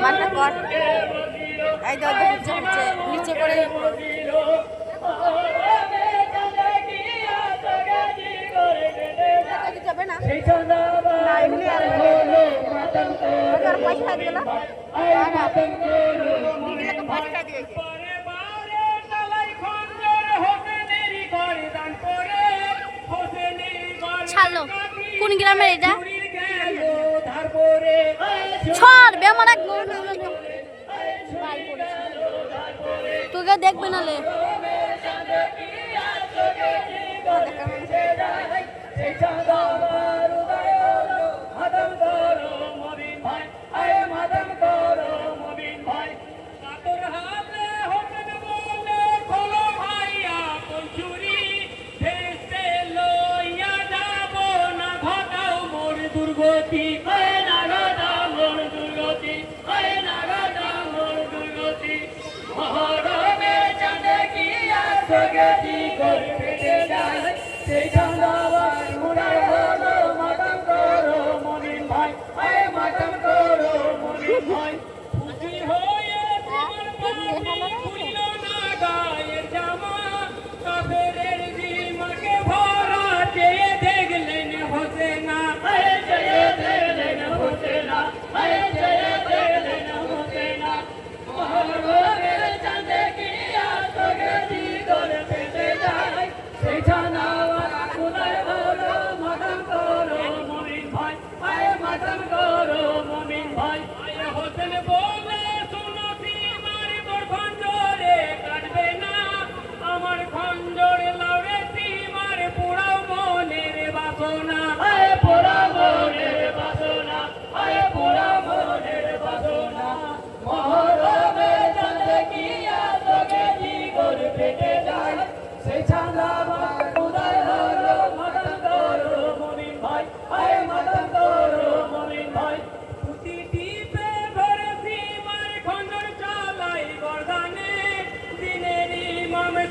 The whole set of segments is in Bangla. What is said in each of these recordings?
বারটা কর এই তো হচ্ছে নিচে করে যাবে না এমনি আর পয়সা দিয়ে গেল পয়সা দিয়ে ছাড়লো কোন গ্রামের এটা ছড় বেমার তোকে দেখবে নালে দুর্গতি নাগদা মোর দুর্গতি নাগদা মোর দুর্গতি মহরমে চাঁদে কি আসগতি করে ফেটে যায় সেই চাঁদাবার মুরার হলো মাতম করো মমিন ভাই মাতম করো মমিন ভাই খুশি হয়ে তোমার পানি খুলল না গায়ের জামা কাফেরের দিমাকে ভরা চেয়ে দেখলেন হোসেনা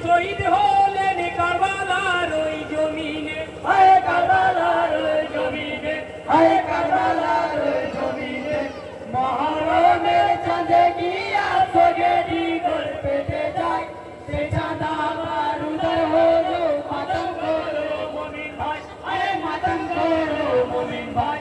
শহীদ হলেন কারবালার ওই জমিনে কারবালার ওই জমিনে কারবালার ওই জমিনে মহরমে চাঁদে গিয়া সগেদি গোল পেটে যায় সে চাঁদ আমার উদয় হলো মাতম করো মমিন ভাই মাতম করো মমিন ভাই